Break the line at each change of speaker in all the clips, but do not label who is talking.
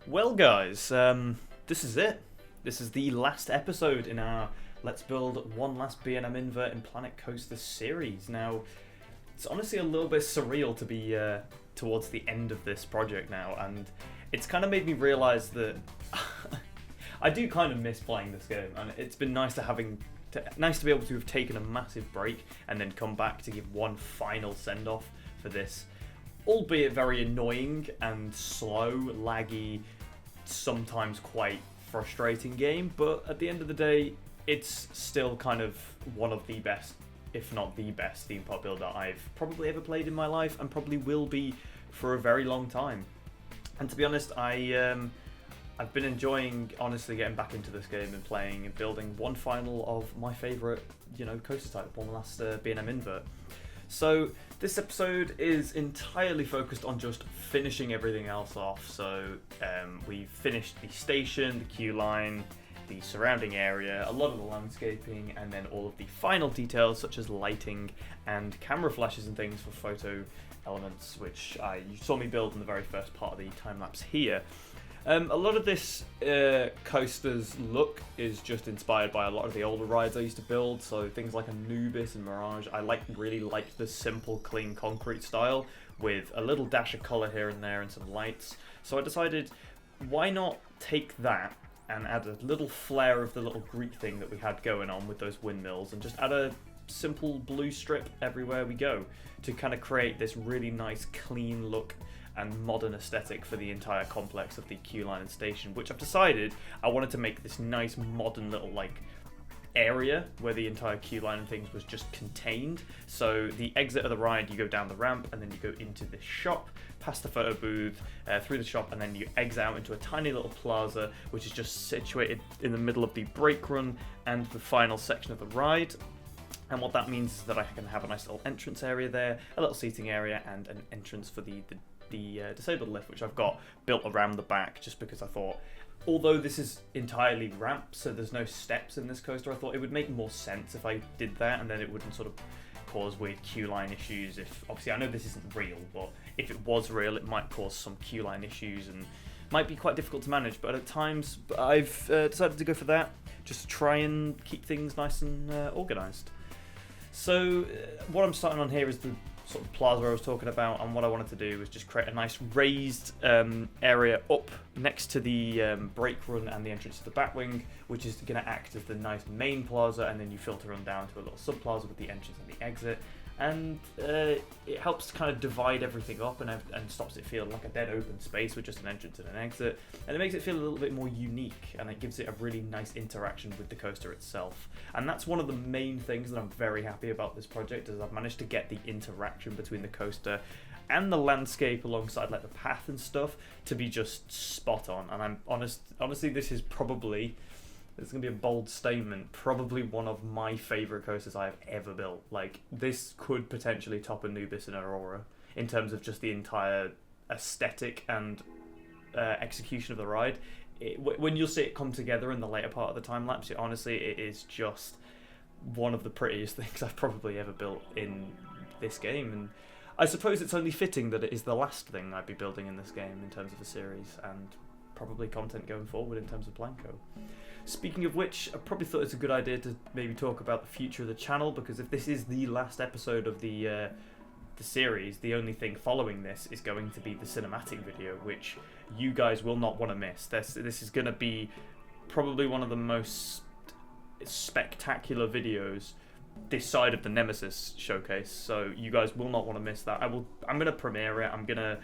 Well, guys, this is it. This is the last episode in our Let's Build One Last B&M Invert in Planet Coaster series. Now, it's honestly a little bit surreal to be towards the end of this project now, and it's kind of made me realise that I do kind of miss playing this game, and it's been nice to be able to have taken a massive break and then come back to give one final send-off for this, albeit very annoying and slow, laggy, sometimes quite frustrating game, but at the end of the day, it's still kind of one of the best, if not the best, theme park builder I've probably ever played in my life, and probably will be for a very long time. And to be honest, I've been enjoying, honestly, getting back into this game and playing and building one final of my favourite, coaster type, one last B&M Invert. So this episode is entirely focused on just finishing everything else off. So we've finished the station, the queue line, the surrounding area, a lot of the landscaping, and then all of the final details such as lighting and camera flashes and things for photo elements, which you saw me build in the very first part of the time lapse here. A lot of this coaster's look is just inspired by a lot of the older rides I used to build, so things like Anubis and Mirage. I really liked the simple, clean concrete style with a little dash of colour here and there and some lights. So I decided, why not take that and add a little flair of the little Greek thing that we had going on with those windmills, and just add a simple blue strip everywhere we go to kind of create this really nice, clean look and modern aesthetic for the entire complex of the queue line and station, which I've decided I wanted to make this nice modern little area where the entire queue line and things was just contained. So the exit of the ride, you go down the ramp and then you go into this shop, past the photo booth, through the shop, and then you exit out into a tiny little plaza which is just situated in the middle of the brake run and the final section of the ride. And what that means is that I can have a nice little entrance area there, a little seating area, and an entrance for the disabled lift, which I've got built around the back, just because I thought, although this is entirely ramp, so there's no steps in this coaster, I thought it would make more sense if I did that, and then it wouldn't sort of cause weird queue line issues. If obviously I know this isn't real, but if it was real, it might cause some queue line issues and might be quite difficult to manage. But at times, I've decided to go for that, just to try and keep things nice and organised. So what I'm starting on here is the sort of plaza I was talking about, and what I wanted to do was just create a nice raised area up next to the brake run and the entrance to the back wing, which is going to act as the nice main plaza, and then you filter on down to a little sub plaza with the entrance and the exit, and it helps kind of divide everything up and stops it feeling like a dead open space with just an entrance and an exit, and it makes it feel a little bit more unique, and it gives it a really nice interaction with the coaster itself. And that's one of the main things that I'm very happy about this project, is I've managed to get the interaction between the coaster and the landscape alongside the path and stuff to be just spot on. And I'm honestly, this is probably, it's going to be a bold statement, probably one of my favourite coasters I've ever built. This could potentially top Anubis and Aurora in terms of just the entire aesthetic and execution of the ride. When you'll see it come together in the later part of the time lapse, honestly, it is just one of the prettiest things I've probably ever built in this game. And I suppose it's only fitting that it is the last thing I'd be building in this game in terms of the series, and probably content going forward in terms of Planco. Speaking of which, I probably thought it's a good idea to maybe talk about the future of the channel, because if this is the last episode of the series, the only thing following this is going to be the cinematic video, which you guys will not want to miss. This is going to be probably one of the most spectacular videos this side of the Nemesis showcase, so you guys will not want to miss that. I'm going to premiere it. I'm going to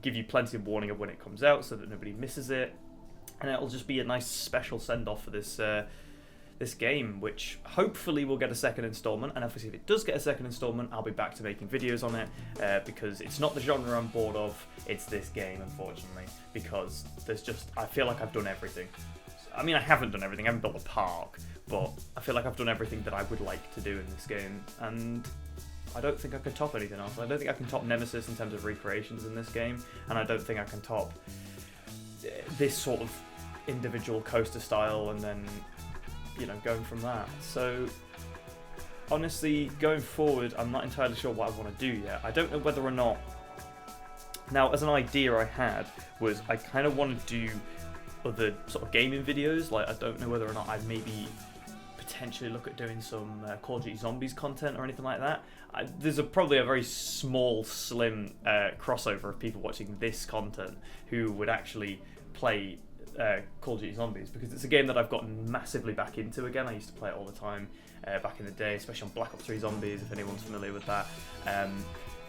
give you plenty of warning of when it comes out so that nobody misses it, and it'll just be a nice special send-off for this game, which hopefully will get a second installment. And obviously if it does get a second installment, I'll be back to making videos on it, because it's not the genre I'm bored of, it's this game, unfortunately, because I feel like I've done everything. I mean, I haven't done everything, I haven't built a park, but I feel like I've done everything that I would like to do in this game, and I don't think I can top anything else. I don't think I can top Nemesis in terms of recreations in this game, and I don't think I can top this sort of individual coaster style, and then, going from that. So, honestly, going forward, I'm not entirely sure what I want to do yet. I don't know whether or not Now, as an idea I had was I kind of want to do other sort of gaming videos. Like, I don't know whether or not I'd maybe potentially look at doing some Call of Duty Zombies content or anything like that. There's probably a very small, slim crossover of people watching this content who would actually play Call of Duty Zombies, because it's a game that I've gotten massively back into again. I used to play it all the time back in the day, especially on Black Ops 3 Zombies, if anyone's familiar with that.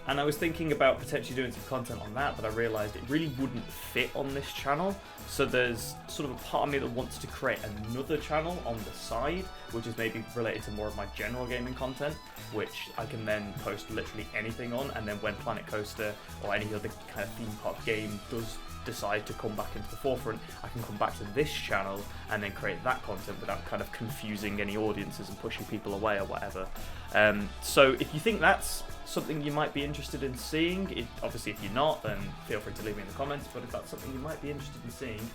And I was thinking about potentially doing some content on that, but I realised it really wouldn't fit on this channel. So there's sort of a part of me that wants to create another channel on the side, which is maybe related to more of my general gaming content, which I can then post literally anything on, and then when Planet Coaster or any other kind of theme park game does decide to come back into the forefront, I can come back to this channel and then create that content without kind of confusing any audiences and pushing people away or whatever. So if you think that's something you might be interested in seeing, obviously if you're not, then feel free to leave me in the comments, but if that's something you might be interested in seeing,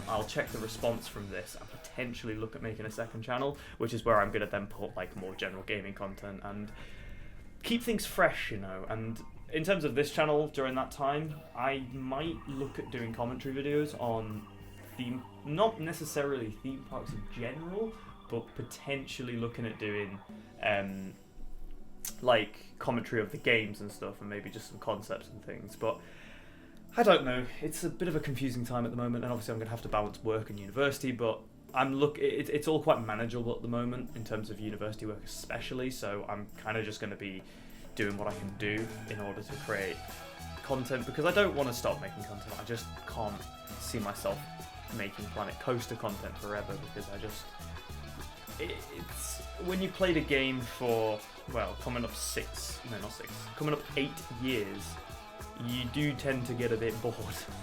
I'll check the response from this and potentially look at making a second channel, which is where I'm going to then put like more general gaming content and keep things fresh, you know. And in terms of this channel, during that time, I might look at doing commentary videos on not necessarily theme parks in general, but potentially looking at doing like commentary of the games and stuff, and maybe just some concepts and things. But I don't know, it's a bit of a confusing time at the moment, and obviously I'm going to have to balance work and university, but it's all quite manageable at the moment in terms of university work especially, so I'm kind of just going to be doing what I can do in order to create content, because I don't want to stop making content. I just can't see myself making Planet Coaster content forever, because it's when you played a game for, well, coming up 8 years, you do tend to get a bit bored.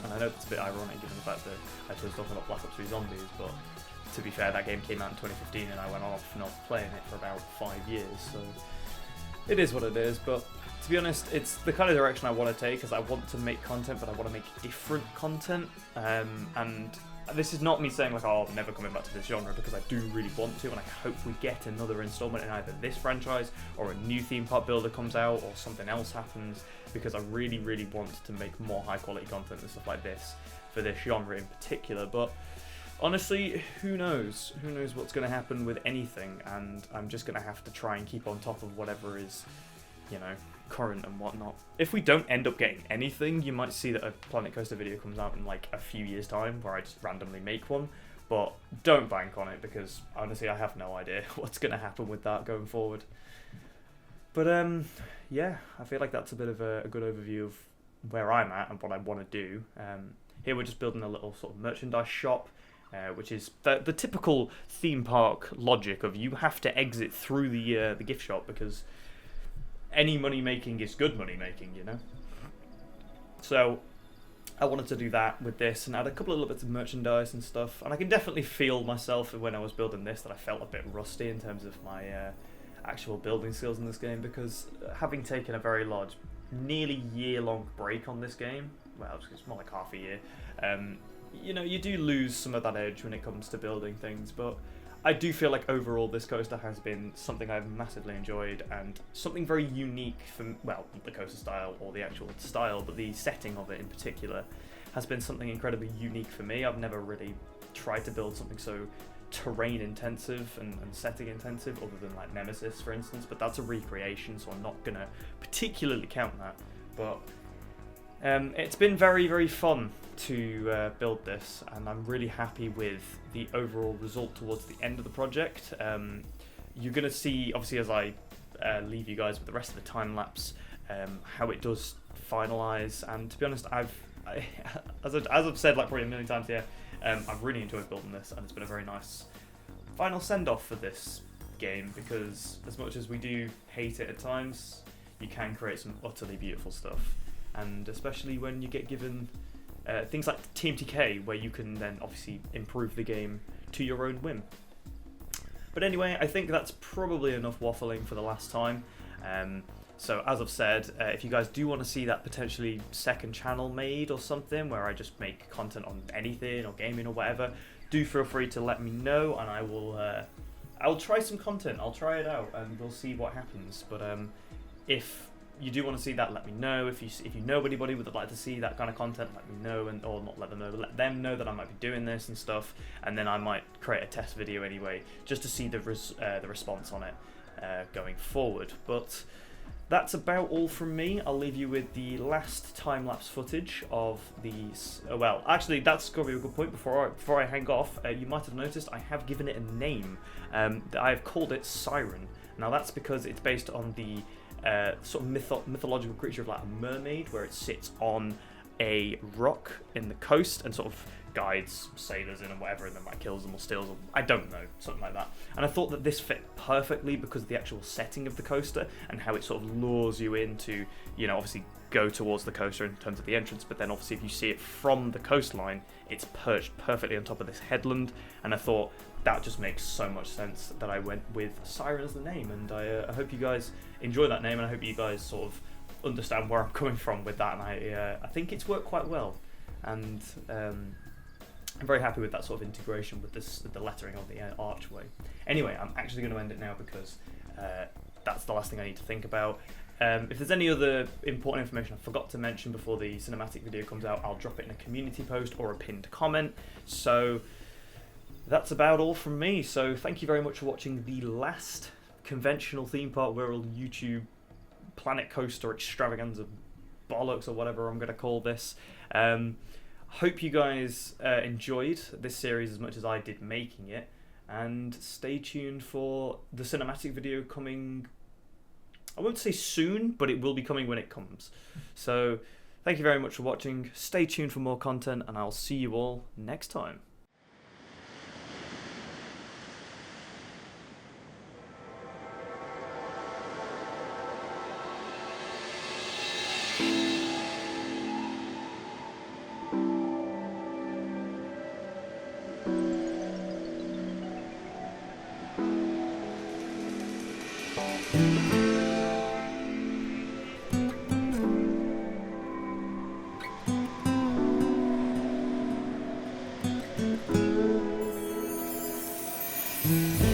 And I know it's a bit ironic given the fact that I chose talking about Black Ops 3 Zombies, but to be fair, that game came out in 2015 and I went off not playing it for about 5 years, so it is what it is. But to be honest, it's the kind of direction I want to take, because I want to make content, but I want to make different content. And this is not me saying like, oh, I'm never coming back to this genre, because I do really want to, and I hope we get another installment in either this franchise or a new theme park builder comes out or something else happens, because I really, really want to make more high quality content and stuff like this for this genre in particular. But honestly, who knows? Who knows what's going to happen with anything, and I'm just going to have to try and keep on top of whatever is, you know, current and whatnot. If we don't end up getting anything, you might see that a Planet Coaster video comes out in like a few years' time, where I just randomly make one, but don't bank on it, because honestly I have no idea what's going to happen with that going forward. But yeah, I feel like that's a bit of a good overview of where I'm at and what I want to do. Here we're just building a little sort of merchandise shop, which is the typical theme park logic of you have to exit through the gift shop, because any money making is good money making, you know. So I wanted to do that with this and add a couple of little bits of merchandise and stuff. And I can definitely feel myself when I was building this that I felt a bit rusty in terms of my actual building skills in this game, because having taken a very large, nearly year-long break on this game, well, it's more like half a year, you know, you do lose some of that edge when it comes to building things. But I do feel like overall this coaster has been something I've massively enjoyed, and something very unique for, well, not the coaster style or the actual style, but the setting of it in particular has been something incredibly unique for me. I've never really tried to build something so terrain intensive and setting intensive, other than like Nemesis for instance, but that's a recreation, so I'm not going to particularly count that. But it's been very, very fun to build this, and I'm really happy with the overall result towards the end of the project. You're going to see, obviously, as I leave you guys with the rest of the time lapse, how it does finalise. And to be honest, as I've said like probably a million times here, I've really enjoyed building this, and it's been a very nice final send-off for this game, because as much as we do hate it at times, you can create some utterly beautiful stuff. And especially when you get given things like TMTK, where you can then obviously improve the game to your own whim. But anyway, I think that's probably enough waffling for the last time. So as I've said, if you guys do want to see that potentially second channel made or something, where I just make content on anything or gaming or whatever, do feel free to let me know, and I'll try some content. I'll try it out and we'll see what happens. But if you do want to see that, let me know. If you know anybody would like to see that kind of content, let me know, or not let them know, but let them know that I might be doing this and stuff, and then I might create a test video anyway, just to see the response on it going forward. But that's about all from me. I'll leave you with the last time-lapse footage of these. Well, actually, that's going to be a good point. Before I hang off, you might have noticed I have given it a name. I have called it Siren. Now that's because it's based on the sort of mythological creature of like a mermaid, where it sits on a rock in the coast and sort of guides sailors in and whatever, and then like kills them or steals them. I don't know, something like that. And I thought that this fit perfectly because of the actual setting of the coaster and how it sort of lures you into, you know, obviously go towards the coaster in terms of the entrance, but then obviously if you see it from the coastline, it's perched perfectly on top of this headland. And I thought that just makes so much sense that I went with Siren as the name. And I hope you guys enjoy that name, and I hope you guys sort of understand where I'm coming from with that. And I think it's worked quite well, and I'm very happy with that sort of integration with the lettering of the archway. Anyway, I'm actually going to end it now because that's the last thing I need to think about. If there's any other important information I forgot to mention before the cinematic video comes out, I'll drop it in a community post or a pinned comment. So that's about all from me. So thank you very much for watching the last conventional ThemeParkWirral YouTube Planet Coaster extravaganza bollocks, or whatever I'm going to call this. Hope you guys enjoyed this series as much as I did making it, and stay tuned for the cinematic video coming. I won't say soon, but it will be coming when it comes. So thank you very much for watching. Stay tuned for more content, and I'll see you all next time.
Mm-hmm.